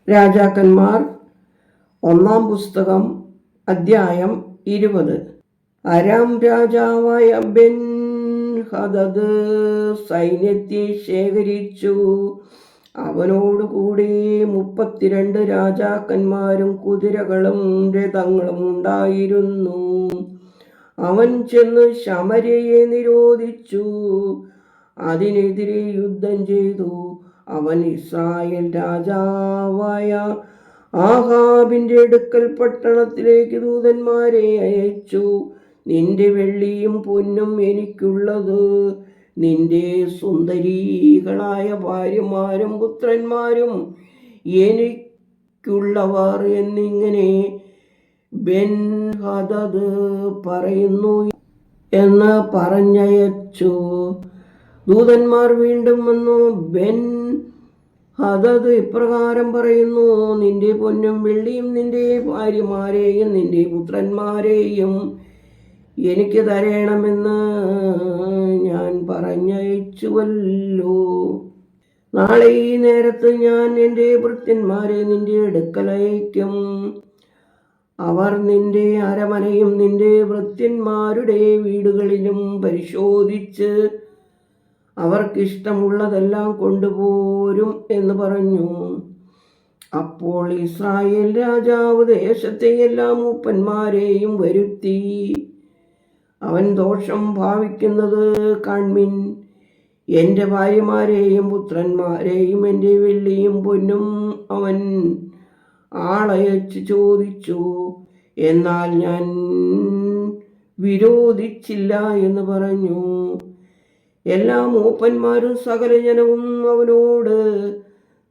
രാജാക്കന്മാർ ഒന്നാം പുസ്തകം അധ്യായം 20. അരാം രാജാവായ ബെൻ ഹദദ് സൈന്യത്തെ ശേഖരിച്ചു. അവനോടുകൂടി 32 രാജാക്കന്മാരും കുതിരകളും രഥങ്ങളും ഉണ്ടായിരുന്നു. അവൻ ചെന്ന് ശമര്യയെ നിരോധിച്ചു, അതിനെതിരെ യുദ്ധം ചെയ്തു. അവൻ ഇസ്രായേൽ രാജാവായ ആഹാബിന്റെ അടുക്കൽ പട്ടണത്തിലേക്ക് ദൂതന്മാരെ അയച്ചു. നിന്റെ വെള്ളിയും പൊന്നും എനിക്കുള്ളത്, നിന്റെ സുന്ദരീകളായ ഭാര്യമാരും പുത്രന്മാരും എനിക്കുള്ളവർ എന്നിങ്ങനെ ബെൻ ഹദദ് പറയുന്നു എന്ന് പറഞ്ഞയച്ചു. ദൂതന്മാർ വീണ്ടും വന്നു. ബെൻ ഹദദ് ഇപ്രകാരം പറയുന്നു: നിന്റെ പൊന്നും വെള്ളിയും നിന്റെ ഭാര്യമാരെയും നിന്റെ പുത്രന്മാരെയും എനിക്ക് തരണമെന്ന് ഞാൻ പറഞ്ഞയച്ചുവല്ലോ. നാളെ ഈ നേരത്ത് ഞാൻ എൻ്റെ ഭൃത്യന്മാരെ നിന്റെ അടുക്കൽ അയക്കും. അവർ നിന്റെ അരമനയും നിന്റെ ഭൃത്യന്മാരുടെ വീടുകളിലും പരിശോധിച്ച് അവർക്കിഷ്ടമുള്ളതെല്ലാം കൊണ്ടുപോരും എന്ന് പറഞ്ഞു. അപ്പോൾ ഇസ്രായേൽ രാജാവ് ദേശത്തെ എല്ലാ മൂപ്പന്മാരെയും വരുത്തി. അവൻ ദോഷം ഭാവിക്കുന്നത് കാൺമിൻ. എൻ്റെ ഭാര്യമാരെയും പുത്രന്മാരെയും എൻ്റെ വെള്ളിയും പൊന്നും അവൻ ആളയച്ച് ചോദിച്ചു, എന്നാൽ ഞാൻ വിരോധിച്ചില്ല എന്ന് പറഞ്ഞു. എല്ലാ മൂപ്പന്മാരും സകല ജനവും അവനോട്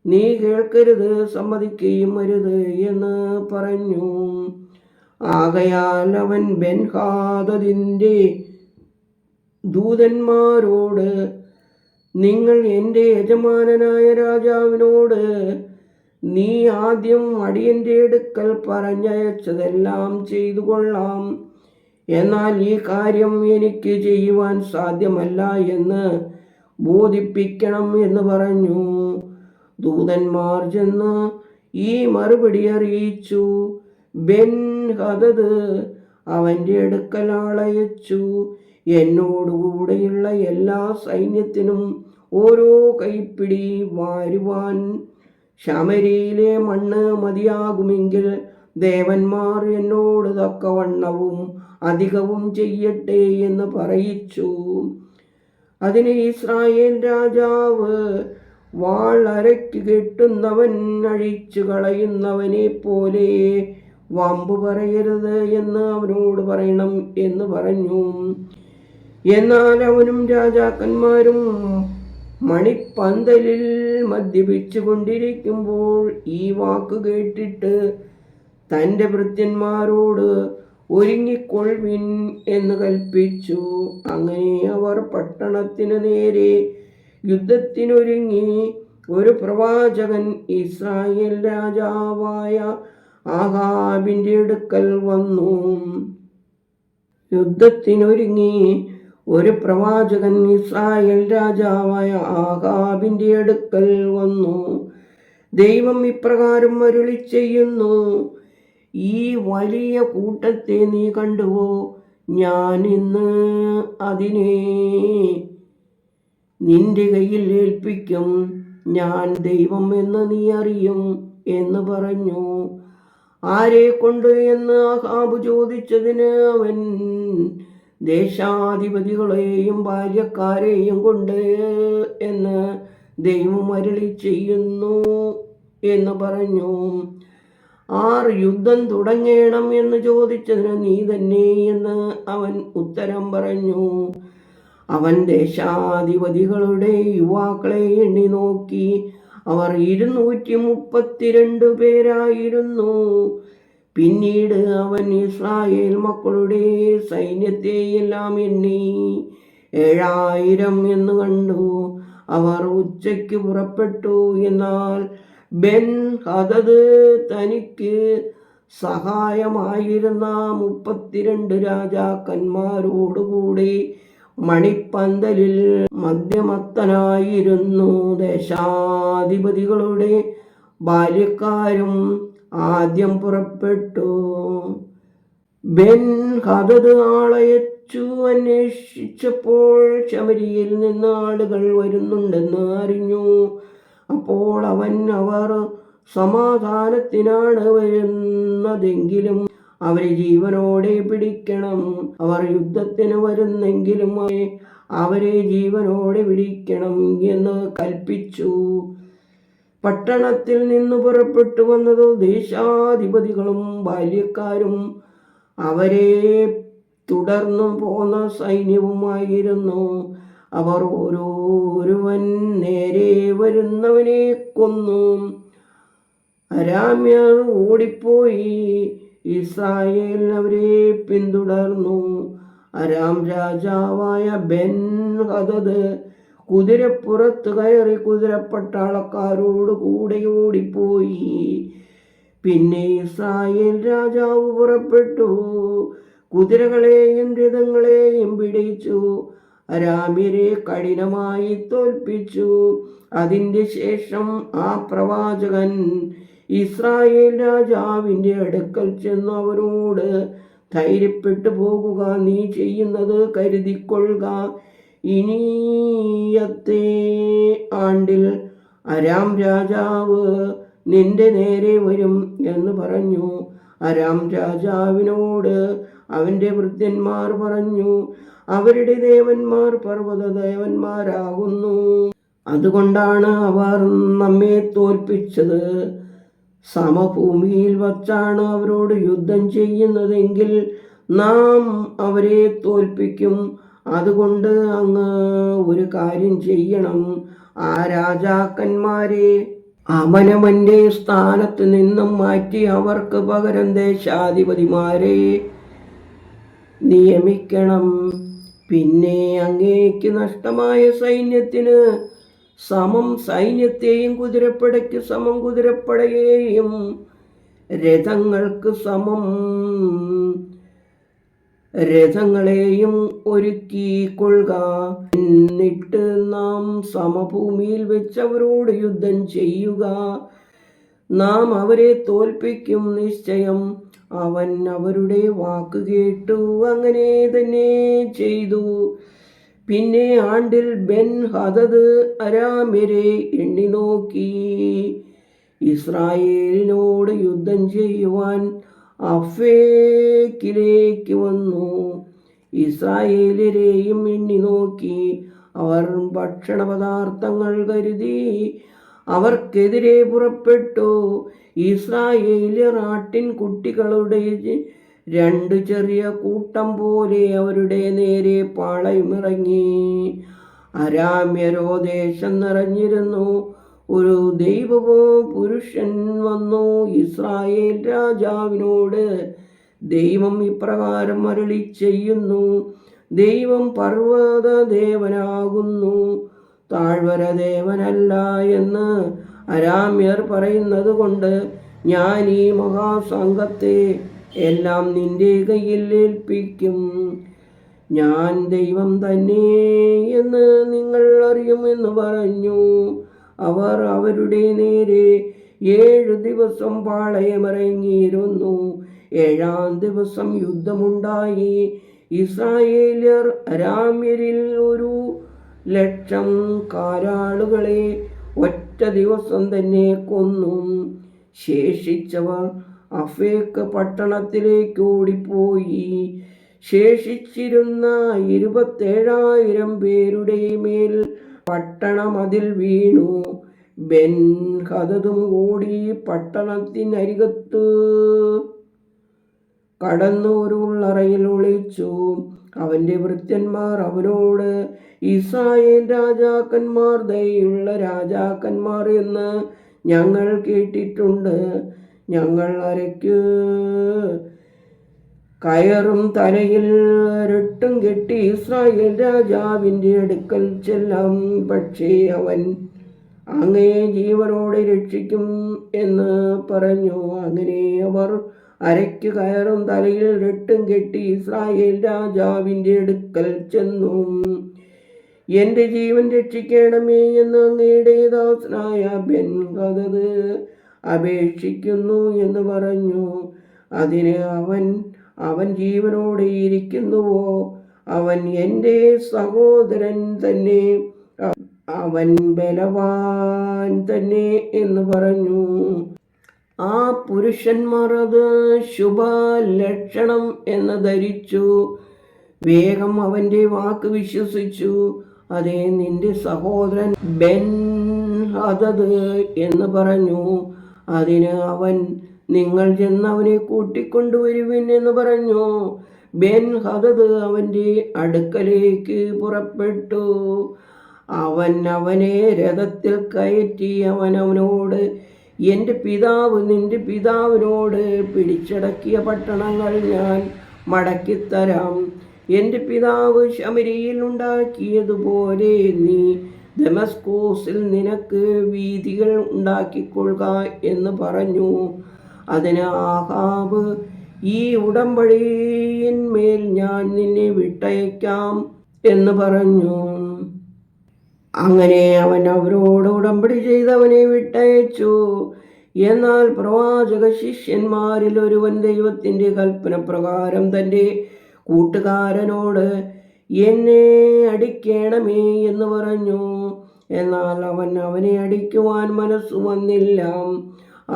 നീ കേൾക്കരുത്, സമ്മതിക്കുകയും അരുത് എന്ന് പറഞ്ഞു. ആകയാൽ അവൻ ബെൻ ഹദദിന്റെ ദൂതന്മാരോട്, നിങ്ങൾ എൻ്റെ യജമാനനായ രാജാവിനോട് നീ ആദ്യം അടിയൻ്റെ അടുക്കൽ പറഞ്ഞയച്ചതെല്ലാം ചെയ്തു കൊള്ളാം, എന്നാൽ ഈ കാര്യം എനിക്ക് ചെയ്യുവാൻ സാധ്യമല്ല എന്ന് ബോധിപ്പിക്കണം എന്ന് പറഞ്ഞു. ദൂതന്മാർ ചെന്ന് ഈ മറുപടി അറിയിച്ചു. ബെൻ ഹദദ് അവൻ്റെ അടുക്കൽ ആളയച്ചു. എന്നോടുകൂടെയുള്ള എല്ലാ സൈന്യത്തിനും ഓരോ കൈപ്പിടി വാരുവാൻ ശമര്യയിലെ മണ്ണ് മതിയാകുമെങ്കിൽ ദേവന്മാർ എന്നോട് തക്കവണ്ണവും അധികവും ചെയ്യട്ടെ എന്ന് പറയിച്ചു. അതിന് ഇസ്രായേൽ രാജാവ്, വാൾ അരയ്ക്ക് കെട്ടുന്നവൻ അഴിച്ചു കളയുന്നവനെ പോലെ വമ്പു പറയരുത് എന്ന് അവനോട് പറയണം എന്ന് പറഞ്ഞു. എന്നാൽ അവനും രാജാക്കന്മാരും മണിപ്പന്തലിൽ മദ്യപിച്ചു കൊണ്ടിരിക്കുമ്പോൾ ഈ വാക്ക് കേട്ടിട്ട് തൻ്റെ ഭൃത്യന്മാരോട് ഒരുങ്ങിക്കൊള്ളുവിൻ എന്ന് കൽപ്പിച്ചു. അങ്ങനെ അവർ പട്ടണത്തിന് നേരെ യുദ്ധത്തിനൊരുങ്ങി. ഒരു പ്രവാചകൻ ഇസ്രായേൽ രാജാവായ ആഹാബിന്റെ അടുക്കൽ വന്നു. യുദ്ധത്തിനൊരുങ്ങി ഒരു പ്രവാചകൻ ഇസ്രായേൽ രാജാവായ ആഹാബിന്റെ അടുക്കൽ വന്നു. ദൈവം ഇപ്രകാരം അരുളി ചെയ്യുന്നു: ഈ വലിയ കൂട്ടത്തെ നീ കണ്ടുവോ? ഞാൻ ഇന്ന് അതിനെ നിന്റെ കയ്യിൽ ഏൽപ്പിക്കും. ഞാൻ ദൈവം എന്ന് നീ അറിയും എന്ന് പറഞ്ഞു. ആരെ കൊണ്ട് എന്ന് ആഹാബ് ചോദിച്ചതിന് അവൻ, ദേശാധിപതികളെയും ഭാര്യക്കാരെയും കൊണ്ട് എന്ന് ദൈവം അരുളി ചെയ്യുന്നു എന്ന് പറഞ്ഞു. ആർ യുദ്ധം തുടങ്ങണം എന്ന് ചോദിച്ചതിന് നീ തന്നെ എന്ന് അവൻ ഉത്തരം പറഞ്ഞു. അവൻ ദേശാധിപതികളുടെ യുവാക്കളെ എണ്ണി നോക്കി. അവർ 232 പേരായിരുന്നു. പിന്നീട് അവൻ ഇസ്രായേൽ മക്കളുടെ സൈന്യത്തെയെല്ലാം എണ്ണി 7000 എന്ന് കണ്ടു. അവർ ഉച്ചയ്ക്ക് പുറപ്പെട്ടു. എന്നാൽ ബെൻ ഹദദ് തനിക്ക് സഹായമായിരുന്ന 32 രാജാക്കന്മാരോടുകൂടി മണിപ്പന്തലിൽ മധ്യമത്തനായിരുന്നു. ദേശാധിപതികളുടെ ബാല്യക്കാരും ആദ്യം പുറപ്പെട്ടു. ബെൻ ഹദദ് ആളയച്ചു അന്വേഷിച്ചപ്പോൾ ശമരിയിൽ നിന്ന് ആളുകൾ വരുന്നുണ്ടെന്ന് അറിഞ്ഞു. അപ്പോൾ അവർ സമാധാനത്തിനാണ് വരുന്നതെങ്കിലും അവരെ ജീവനോടെ പിടിക്കണം, അവർ യുദ്ധത്തിന് വരുന്നെങ്കിലും അവരെ ജീവനോടെ പിടിക്കണം എന്ന് കൽപ്പിച്ചു. പട്ടണത്തിൽ നിന്ന് പുറപ്പെട്ടു വന്നത് ദേശാധിപതികളും ബാല്യക്കാരും അവരെ തുടർന്നു പോന്ന സൈന്യവുമായിരുന്നു. അവർ ഓരോരുവൻ നേരെ വരുന്നവനെ കൊന്നു. അരാമ്യർ ഓടിപ്പോയി. ഇസ്രായേൽ അവരെ പിന്തുടർന്നു. അരാം രാജാവായ ബെൻ ഹദദ് കുതിരപ്പുറത്ത് കയറി കുതിരപ്പട്ടാളക്കാരോട് കൂടെ ഓടിപ്പോയി. പിന്നെ ഇസ്രായേൽ രാജാവ് പുറപ്പെട്ടു, കുതിരകളെയും രഥങ്ങളെയും പിടിച്ചു, അരാമ്യരെ കഠിനമായി തോൽപ്പിച്ചു. അതിൻ്റെ ശേഷം ആ പ്രവാചകൻ ഇസ്രായേൽ രാജാവിൻ്റെ അടുക്കൽ ചെന്ന് അവനോട്, ധൈര്യപ്പെട്ടു പോകുക, നീ ചെയ്യുന്നത് കരുതിക്കൊള്ളുക. ഇനിയത്തെ ആണ്ടിൽ അരാം രാജാവ് നിന്റെ നേരെ വരും എന്ന് പറഞ്ഞു. അരാം രാജാവിനോട് അവൻ്റെ ഭൃത്യന്മാർ പറഞ്ഞു, അവരുടെ ദേവന്മാർ പർവ്വത ദേവന്മാരാകുന്നു, അതുകൊണ്ടാണ് അവർ നമ്മെ തോൽപ്പിച്ചത്. സമഭൂമിയിൽ വച്ചാണ് അവരോട് യുദ്ധം ചെയ്യുന്നതെങ്കിൽ നാം അവരെ തോൽപ്പിക്കും. അതുകൊണ്ട് അങ്ങ് ഒരു കാര്യം ചെയ്യണം, ആ രാജാക്കന്മാരെ അവനവൻ്റെ സ്ഥാനത്ത് നിന്നും മാറ്റി അവർക്ക് പകരം ദേശാധിപതിമാരെ നിയമിക്കണം. പിന്നെ അങ്ങേക്ക് നഷ്ടമായ സൈന്യത്തിന് സമം സൈന്യത്തെയും കുതിരപ്പടയ്ക്ക് സമം കുതിരപ്പടയെയും രഥങ്ങൾക്ക് സമം രഥങ്ങളെയും ഒരുക്കിക്കൊള്ളുക. എന്നിട്ട് നാം സമഭൂമിയിൽ വെച്ച് അവരോട് യുദ്ധം ചെയ്യുക. നാം അവരെ തോൽപ്പിക്കും നിശ്ചയം. അവൻ അവരുടെ വാക്ക് കേട്ടു. അങ്ങനെ തന്നെ ചെയ്തു. പിന്നെ ആണ്ടിൽ ബെൻ ഹദദ് അരാമ്യരെ എണ്ണി നോക്കി. ഇസ്രായേലിനോട് യുദ്ധം ചെയ്യുവാൻ അഫേക്കിലേക്ക് വന്നു. ഇസ്രായേലരെയും എണ്ണി നോക്കി. അവർ ഭക്ഷണപദാർത്ഥങ്ങൾ കരുതി അവർക്കെതിരെ പുറപ്പെട്ടു. ഇസ്രായേലിയർ ആട്ടിൻ കുട്ടികളുടെ 2 ചെറിയ കൂട്ടം പോലെ അവരുടെ നേരെ പാളയമിറങ്ങി. അരാമ്യരോ ദേശം നിറഞ്ഞിരുന്നു. ഒരു ദൈവപുരുഷൻ വന്നു ഇസ്രായേൽ രാജാവിനോട്, ദൈവം ഇപ്രകാരം അരുളി ചെയ്യുന്നു, ദൈവം പർവ്വത ദേവനാകുന്നു, താഴ്വര ദേവനല്ല എന്ന് അരാമ്യർ പറയുന്നത് കൊണ്ട് ഞാൻ ഈ മഹാസംഘത്തെ എല്ലാം നിന്റെ കയ്യിൽ ഏൽപ്പിക്കും. ഞാൻ ദൈവം തന്നെ എന്ന് നിങ്ങൾ അറിയുമെന്ന് പറഞ്ഞു. അവർ അവരുടെ നേരെ 7 ദിവസം പാളയമിറങ്ങിയിരുന്നു. 7-ാം ദിവസം യുദ്ധമുണ്ടായി. ഇസ്രായേല്യർ അരാമ്യരിൽ 100,000 കാരാളുകളെ ഒറ്റ ദിവസം തന്നെ കൊന്നു. ശേഷിച്ചവർ അഫേക്ക് പട്ടണത്തിലേക്ക് ഓടിപ്പോയി. ശേഷിച്ചിരുന്ന 27,000 പേരുടെ മേൽ പട്ടണം അതിൽ വീണു. ബെൻ ഹദദും ഓടി പട്ടണത്തിനരികത്ത് കടന്നു ഒരു ഉള്ളറയിൽ ഒളിച്ചു. അവൻ്റെ ഭൃത്യന്മാർ അവനോട്, ഇസ്രായേൽ രാജാക്കന്മാർ ദയുള്ള രാജാക്കന്മാർ എന്ന് ഞങ്ങൾ കേട്ടിട്ടുണ്ട്. ഞങ്ങൾ അരയ്ക്ക് കയറും തലയിൽ രട്ടും കെട്ടി ഇസ്രായേൽ രാജാവിൻ്റെ അടുക്കൽ ചെല്ലാം. പക്ഷേ അവൻ അങ്ങയെ ജീവനോടെ രക്ഷിക്കും എന്ന് പറഞ്ഞു. അങ്ങനെ അവർ അരയ്ക്ക് കയറും തലയിൽ രട്ടും കെട്ടി ഇസ്രായേൽ രാജാവിൻ്റെ അടുക്കൽ ചെന്നു. എൻ്റെ ജീവൻ രക്ഷിക്കണമേ എന്ന് അങ്ങയുടെ ദാസനായ ബെൻ ഹദദ് അപേക്ഷിക്കുന്നു എന്ന് പറഞ്ഞു. അതിന് അവൻ ജീവനോടെ ഇരിക്കുന്നുവോ? അവൻ എൻ്റെ സഹോദരൻ തന്നെ, അവൻ ബലവാൻ തന്നെ എന്ന് പറഞ്ഞു. ആ പുരുഷന്മാർ അത് ശുഭലക്ഷണം എന്ന് ധരിച്ചു. വേഗം അവൻ്റെ വാക്ക് വിശ്വസിച്ചു. അതേ, നിന്റെ സഹോദരൻ ബെൻ-ഹദദ് എന്ന് പറഞ്ഞു. അതിന് അവൻ, നിങ്ങൾ ചെന്ന് അവനെ കൂട്ടിക്കൊണ്ടുവരുവിൻ എന്ന് പറഞ്ഞു. ബെൻ-ഹദദ് അവൻ്റെ അടുക്കലേക്ക് പുറപ്പെട്ടു. അവൻ അവനെ രഥത്തിൽ കയറ്റി അവനോട്, എൻ്റെ പിതാവ് നിന്റെ പിതാവിനോട് പിടിച്ചടക്കിയ പട്ടണങ്ങൾ ഞാൻ മടക്കിത്തരാം. എൻ്റെ പിതാവ് ശമരിയിൽ ഉണ്ടാക്കിയതുപോലെ നീ ദമസ്കോസിൽ നിനക്ക് വീഥികൾ ഉണ്ടാക്കിക്കൊള്ളുക എന്ന് പറഞ്ഞു. അതിന് ആഹാബ്, ഈ ഉടമ്പടിയിന്മേൽ ഞാൻ നിന്നെ വിട്ടയക്കാം എന്ന് പറഞ്ഞു. അങ്ങനെ അവൻ അവരോട് ഉടമ്പടി ചെയ്ത് അവനെ വിട്ടയച്ചു. എന്നാൽ പ്രവാചക ശിഷ്യന്മാരിൽ ഒരുവൻ ദൈവത്തിൻ്റെ കൽപ്പന പ്രകാരം തൻ്റെ കൂട്ടുകാരനോട്, എന്നെ അടിക്കണമേ എന്ന് പറഞ്ഞു. എന്നാൽ അവനെ അടിക്കുവാൻ മനസ്സു വന്നില്ല.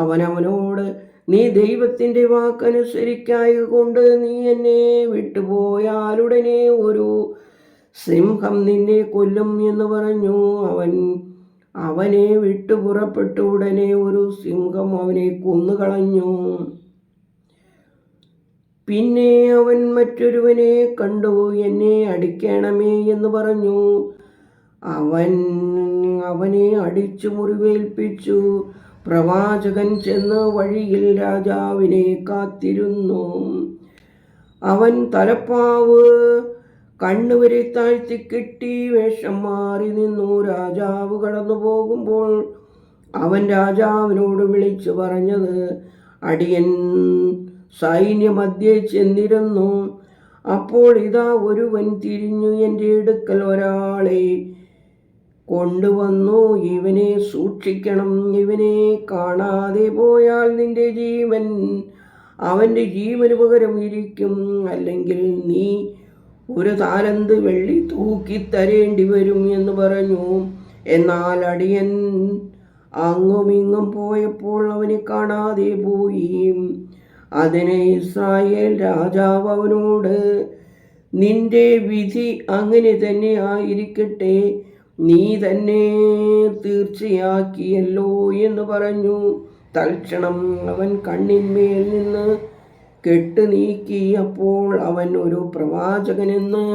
അവനോട്, നീ ദൈവത്തിൻ്റെ വാക്കനുസരിക്കായകൊണ്ട് നീ എന്നെ വിട്ടുപോയാലുടനെ ഒരു സിംഹം നിന്നെ കൊല്ലും എന്ന് പറഞ്ഞു. അവനെ വിട്ടു പുറപ്പെട്ട ഉടനെ ഒരു സിംഹം അവനെ കൊന്നുകളഞ്ഞു. പിന്നെ അവൻ മറ്റൊരുവനെ കണ്ടു, എന്നെ അടിക്കണമേ എന്ന് പറഞ്ഞു. അവനെ അടിച്ചു മുറിവേൽപ്പിച്ചു. പ്രവാചകൻ ചെന്ന് വഴിയിൽ രാജാവിനെ കാത്തിരുന്നു. അവൻ തലപ്പാവ് കണ്ണുവരെ താഴ്ത്തിക്കെട്ടി വേഷം മാറി നിന്നു. രാജാവ് കടന്നു പോകുമ്പോൾ അവൻ രാജാവിനോട് വിളിച്ചു പറഞ്ഞത്, അടിയൻ സൈന്യമധ്യേ ചെന്നിരുന്നു. അപ്പോൾ ഇതാ ഒരുവൻ തിരിഞ്ഞു എൻ്റെ അടുക്കൽ ഒരാളെ കൊണ്ടുവന്നു. ഇവനെ സൂക്ഷിക്കണം. ഇവനെ കാണാതെ പോയാൽ നിന്റെ ജീവൻ അവൻ്റെ ജീവന് പകരം ഇരിക്കും. അല്ലെങ്കിൽ നീ ഒരു താലന്ത് വെള്ളി തൂക്കിത്തരേണ്ടി വരും എന്ന് പറഞ്ഞു. എന്നാൽ അടിയൻ അങ്ങുമിങ്ങും പോയപ്പോൾ അവനെ കാണാതെ പോയി. അതിന് ഇസ്രായേൽ രാജാവ് അവനോട്, നിന്റെ വിധി അങ്ങനെ തന്നെ ആയിരിക്കട്ടെ, നീ തന്നെ തീർച്ചയാക്കിയല്ലോ എന്ന് പറഞ്ഞു. തൽക്ഷണം അവൻ കണ്ണിന്മേൽ നിന്ന് കെട്ട് നീക്കി. അപ്പോൾ അവൻ ഒരു പ്രവാചകനെന്ന്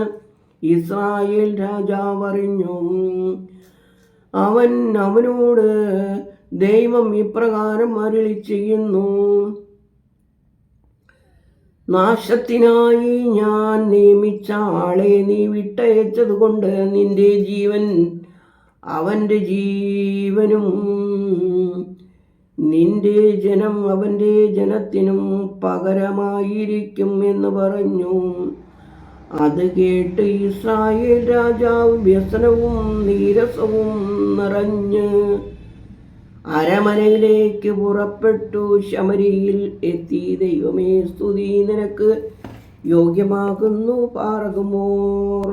ഇസ്രായേൽ രാജാവ് അറിഞ്ഞു. അവനോട്, ദൈവം ഇപ്രകാരം അരുളി ചെയ്യുന്നു, നാശത്തിനായി ഞാൻ നിയമിച്ച ആളെ നീ വിട്ടയച്ചതുകൊണ്ട് നിന്റെ ജീവൻ അവൻ്റെ ജീവനും നിന്റെ ജനം അവൻ്റെ ജനത്തിനും പകരമായിരിക്കും എന്ന് പറഞ്ഞു. അത് കേട്ട് ഇസ്രായേൽ രാജാവ് വ്യസനവും നീരസവും നിറഞ്ഞ് അരമനയിലേക്ക് പുറപ്പെട്ടു. ശമരിയിൽ എത്തി. ദൈവമേ, സ്തുതി നിനക്ക് യോഗ്യമാകുന്നു. പാർക്കുമോർ.